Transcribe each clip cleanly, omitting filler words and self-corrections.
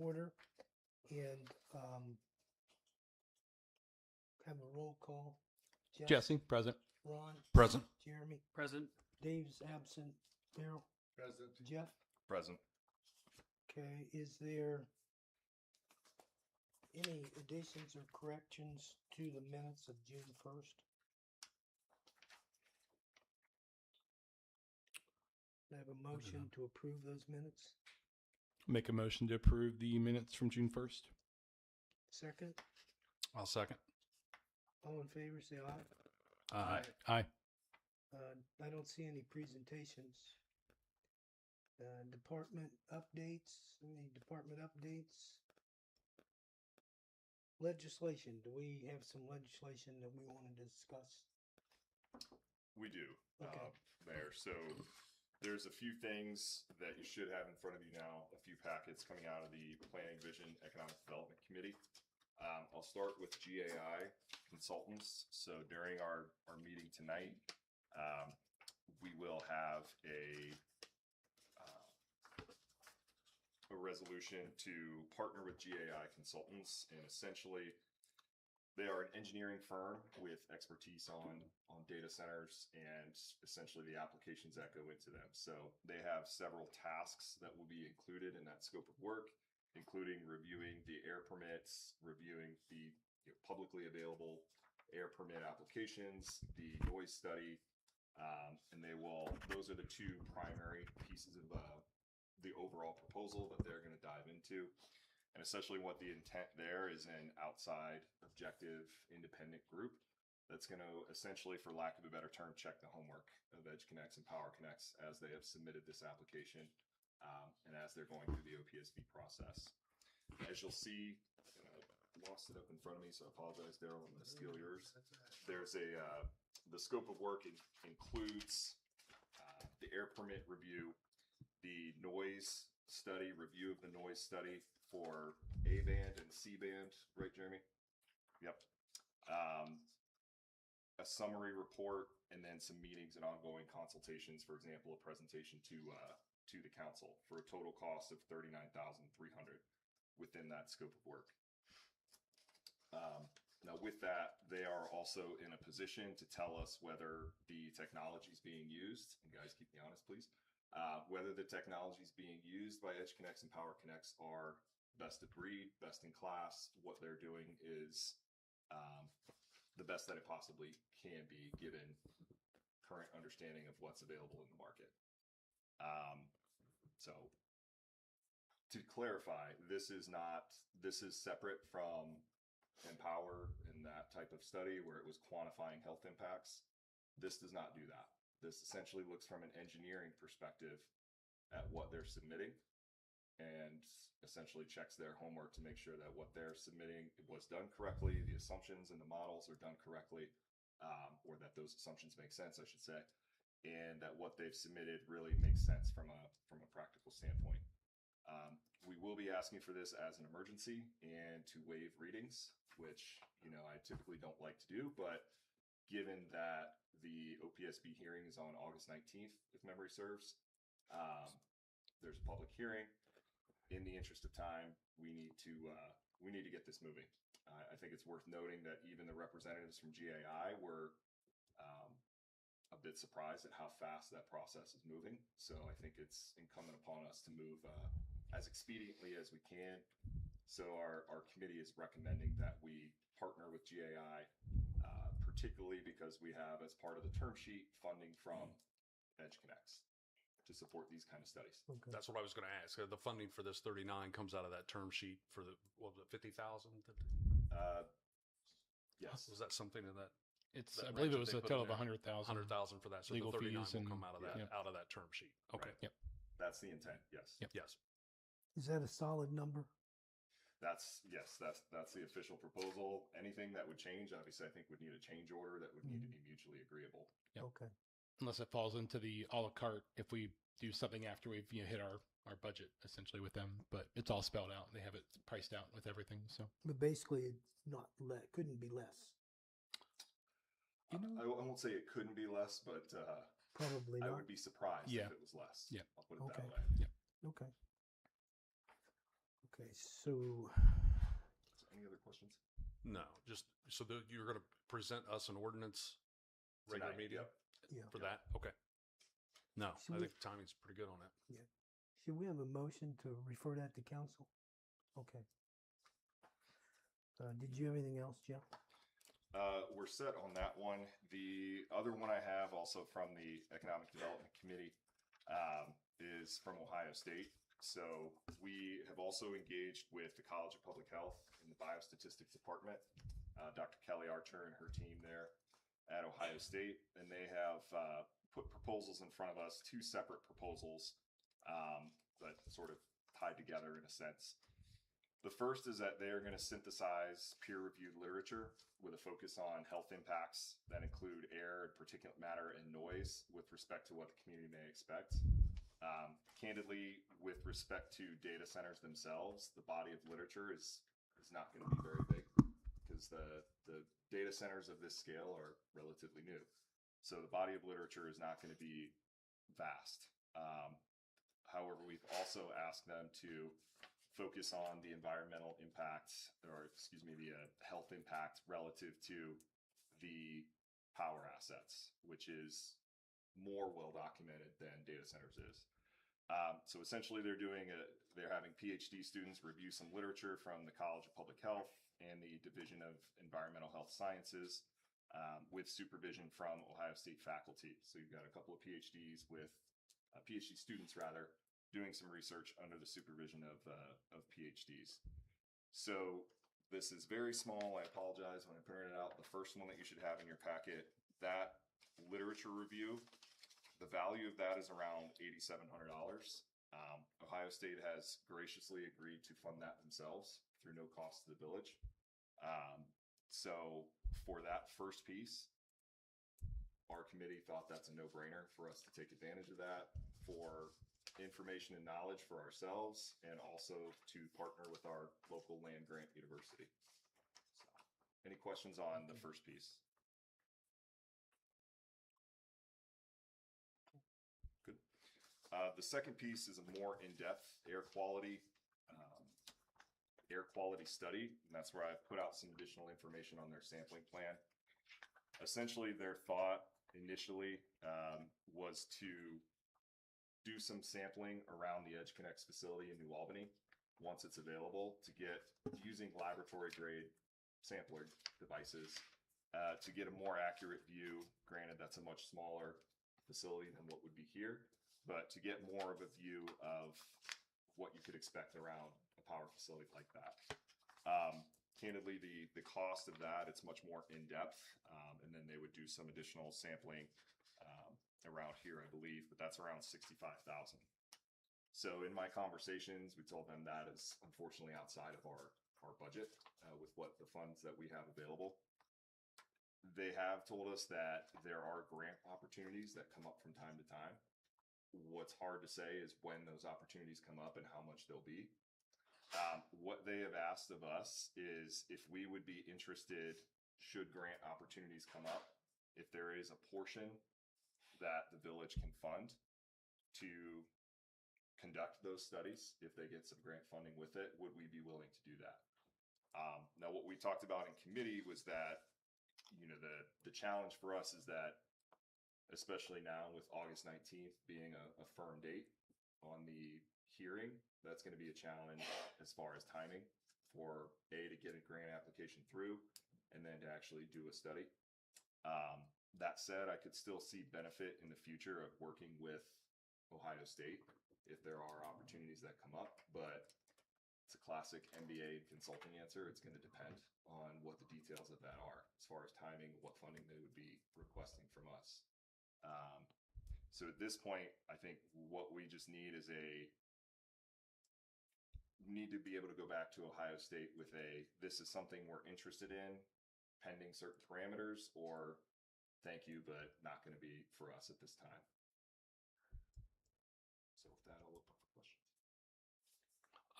order and have a roll call. Jeff, Jesse, present. Ron, Present. Jeremy, Present. Dave's absent. Daryl, Present. Jeff. Present. Okay, is there any additions or corrections to the minutes of June 1st? I have a motion to approve those minutes. Make a motion to approve the minutes from June 1st. Second, I'll second. all in favor, say aye. Aye. Aye. I don't see any presentations. Department updates, any department updates? Legislation, do we have some legislation that we want to discuss? We do, Okay. Mayor. So there's a few things that you should have in front of you now, a few packets coming out of the Planning Vision Economic Development Committee. I'll start with GAI Consultants. So during our meeting tonight, we will have a resolution to partner with GAI Consultants, and essentially they are an engineering firm with expertise on data centers and essentially the applications that go into them. So they have several tasks that will be included in that scope of work, including reviewing the air permits, reviewing the publicly available air permit applications, the noise study, and those are the two primary pieces of the overall proposal that they're going to dive into. And essentially what the intent there is an outside, objective, independent group that's going to essentially, for lack of a better term, check the homework of EdgeConneX and PowerConneX as they have submitted this application and as they're going through the OPSB process. As you'll see, I lost it up in front of me, so I apologize, Daryl, I'm going to steal yours. There's the scope of work includes the air permit review, the noise study, review of the noise study for A band and C band, right, Jeremy? Yep. A summary report, and then some meetings and ongoing consultations. For example, a presentation to the council for a total cost of $39,300 within that scope of work. Now, with that, they are also in a position to tell us whether the technology is being used. And guys, keep me honest, please. Whether the technologies being used by EdgeConneX and PowerConneX are best of breed, best in class. What they're doing is the best that it possibly can be given current understanding of what's available in the market. So to clarify, this is separate from Empower and that type of study where it was quantifying health impacts. This does not do that. This essentially looks from an engineering perspective at what they're submitting and essentially checks their homework to make sure that what they're submitting was done correctly, the assumptions and the models are done correctly, or that those assumptions make sense, I should say, and that what they've submitted really makes sense from a practical standpoint. We will be asking for this as an emergency and to waive readings, which, I typically don't like to do, but given that the OPSB hearing is on August 19th, if memory serves, there's a public hearing. In the interest of time, we need to get this moving. I think it's worth noting that even the representatives from GAI were a bit surprised at how fast that process is moving. So I think it's incumbent upon us to move as expediently as we can. So our committee is recommending that we partner with GAI, particularly because we have, as part of the term sheet, funding from EdgeConneX to support these kind of studies. Okay. That's what I was going to ask. The funding for this 39 comes out of that term sheet for the, what was it, 50,000? Yes. Was that something in that? It's, That I believe it range was that a they put total of in there? 100,000. 100,000 for that. So Legal the 39 fees will and- come out of that, yeah. out of that term sheet. Okay. Right. Yep. That's the intent. Yes. Yep. Yes. Is that a solid number? That's the official proposal. Anything that would change, obviously, I think would need a change order that would need to be mutually agreeable. Yep. Okay. Unless it falls into the a la carte if we do something after we've hit our budget essentially with them, but it's all spelled out. They have it priced out with everything. So But basically, it's not couldn't be less. I won't say it couldn't be less, but Probably I not. would be surprised Yeah. if it was less. Yeah. I'll put it that Okay. way. Okay. Okay. so Any other questions? No, just so that you're going to present us an ordinance regular Tonight, meeting yep. yeah. for that? Okay. No, Should I we- think timing's pretty good on that. Should we have a motion to refer that to council? Okay. Did you have anything else, Jeff? We're set on that one. The other one I have also from the Economic Development Committee is from Ohio State. So we have also engaged with the College of Public Health in the Biostatistics Department, Dr. Kelly Archer and her team there at Ohio State, and they have put proposals in front of us, two separate proposals, but sort of tied together in a sense. The first is that they are going to synthesize peer-reviewed literature with a focus on health impacts that include air and particulate matter and noise with respect to what the community may expect. Candidly, with respect to data centers themselves, the body of literature is not going to be very big because the data centers of this scale are relatively new. So the body of literature is not going to be vast. However, we've also asked them to focus on the environmental impact, or excuse me, the health impact relative to the power assets, which is more well documented than data centers is. So essentially they're having PhD students review some literature from the College of Public Health and the Division of Environmental Health Sciences with supervision from Ohio State faculty. So you've got a couple of PhD students rather, doing some research under the supervision of PhDs. So this is very small. I apologize when I printed it out. The first one that you should have in your packet, that literature review, the value of that is around $8,700. Ohio State has graciously agreed to fund that themselves through no cost to the village. So for that first piece, our committee thought that's a no-brainer for us to take advantage of that for information and knowledge for ourselves, and also to partner with our local land grant university. So, any questions on the first piece? Good. The second piece is a more in-depth air quality study, and that's where I've put out some additional information on their sampling plan. Essentially, their thought initially was to do some sampling around the EdgeConneX facility in New Albany once it's available, to get using laboratory grade sampler devices to get a more accurate view. Granted, that's a much smaller facility than what would be here, but to get more of a view of what you could expect around a power facility like that. Candidly, the cost of that, it's much more in-depth, and then they would do some additional sampling around here, I believe, but that's around $65,000. So in my conversations, we told them that is unfortunately outside of our budget with what the funds that we have available. They have told us that there are grant opportunities that come up from time to time. What's hard to say is when those opportunities come up and how much they'll be. What they have asked of us is if we would be interested, should grant opportunities come up, if there is a portion that the village can fund to conduct those studies, if they get some grant funding with it, would we be willing to do that? Now, what we talked about in committee was that, you know, the challenge for us is that, especially now with August 19th being a firm date on the hearing, that's going to be a challenge as far as timing for to get a grant application through and then to actually do a study. That said, I could still see benefit in the future of working with Ohio State if there are opportunities that come up, but it's a classic MBA consulting answer. It's going to depend on what the details of that are as far as timing, what funding they would be requesting from us. So at this point, I think what we just need is need to be able to go back to Ohio State with this is something we're interested in, pending certain parameters, or thank you, but not going to be for us at this time. So with that, I'll open up for questions.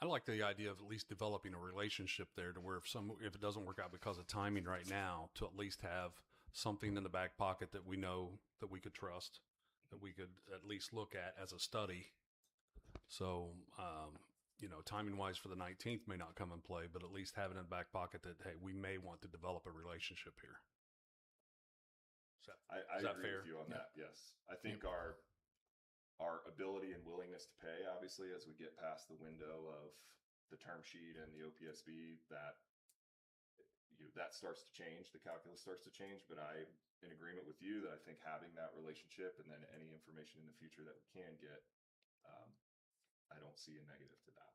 I like the idea of at least developing a relationship there to where if it doesn't work out because of timing right now, to at least have something in the back pocket that we know that we could trust, that we could at least look at as a study. So timing wise for the 19th may not come in play, but at least have it in the back pocket that, hey, we may want to develop a relationship here. I Is that agree fair? with you on Yeah. that. Yes, I think our ability and willingness to pay, obviously, as we get past the window of the term sheet and the OPSB, that starts to change. The calculus starts to change. But I'm in agreement with you that I think having that relationship and then any information in the future that we can get, I don't see a negative to that.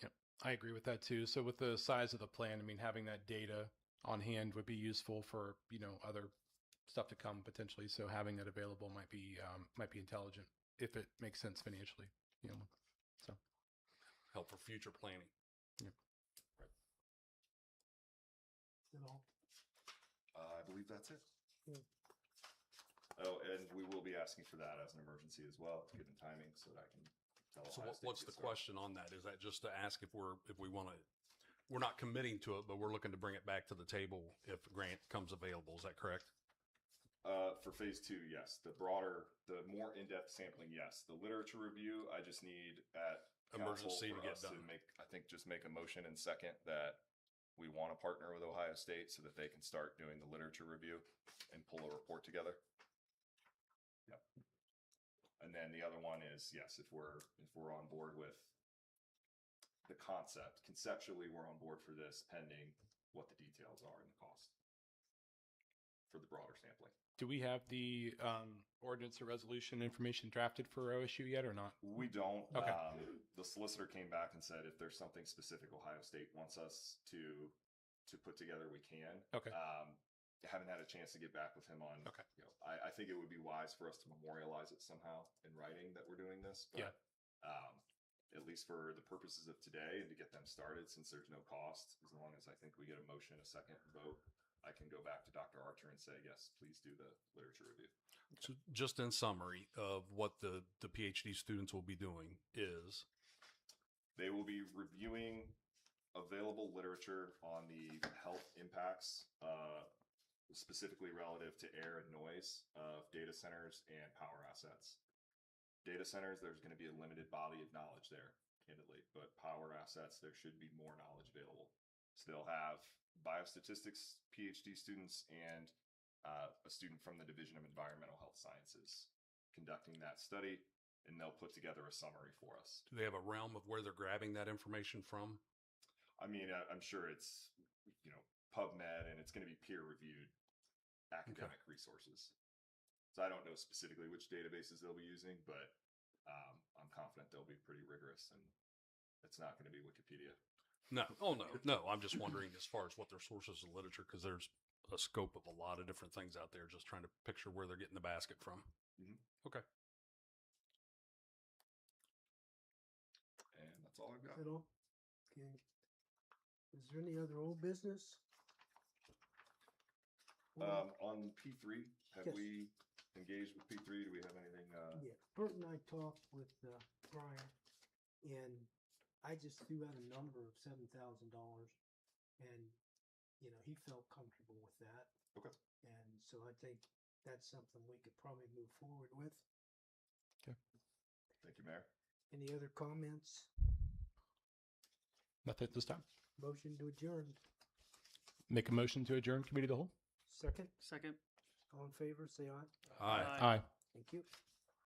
Yep, I agree with that too. So with the size of the plan, I mean, having that data on hand would be useful for other stuff to come potentially. So having that available might be intelligent if it makes sense financially. So Help for future planning. Yep. Is that all? I believe that's it. Yeah. Oh, and we will be asking for that as an emergency as well, given timing, so that I can tell. So Ohio State what's to the get started. question on that? Is that just to ask if we want to, we're not committing to it, but we're looking to bring it back to the table if a grant comes available. Is that correct? For phase 2, yes. The more in-depth sampling, yes. The literature review, I just need at Emergency council to for get us done. just make a motion in second that we want to partner with Ohio State so that they can start doing the literature review and pull a report together. Yep. And then the other one is, yes, if we're on board with the concept, conceptually, we're on board for this pending what the details are and the cost for the broader sampling. do we have the ordinance or resolution information drafted for OSU yet or not? We don't. Okay. The solicitor came back and said if there's something specific Ohio State wants us to put together, we can. Okay. Haven't had a chance to get back with him on. Okay. I think it would be wise for us to memorialize it somehow in writing that we're doing this. But, Yeah. At least for the purposes of today and to get them started, since there's no cost, as long as I think we get a motion, a second vote, I can go back to Dr. Archer and say, yes, please do the literature review. So just in summary of what the PhD students will be doing is, They will be reviewing available literature on the health impacts, specifically relative to air and noise of data centers and power assets. Data centers, there's going to be a limited body of knowledge there, candidly, but power assets, there should be more knowledge available. So they'll have biostatistics PhD students and a student from the Division of Environmental Health Sciences conducting that study, and they'll put together a summary for us. do they have a realm of where they're grabbing that information from? I mean, I'm sure it's, PubMed, and it's going to be peer-reviewed academic resources. So I don't know specifically which databases they'll be using, but I'm confident they'll be pretty rigorous, and it's not going to be Wikipedia. No. Oh, no. I'm just wondering as far as what their sources of literature, because there's a scope of a lot of different things out there, just trying to picture where they're getting the basket from. Mhm. Okay. And that's all I've got. Is that all? Okay. Is there any other old business? On P3, have Yes. we engaged with P3? Do we have anything? Yeah, Bert and I talked with Brian, and I just threw out a number of $7,000, and he felt comfortable with that. Okay. And so I think that's something we could probably move forward with. Thank you, Mayor. Any other comments? Nothing at this time. Motion to adjourn. Make a motion to adjourn committee of the whole. Second. Second. All in favor, say aye. All right. Aye. Aye. Thank you.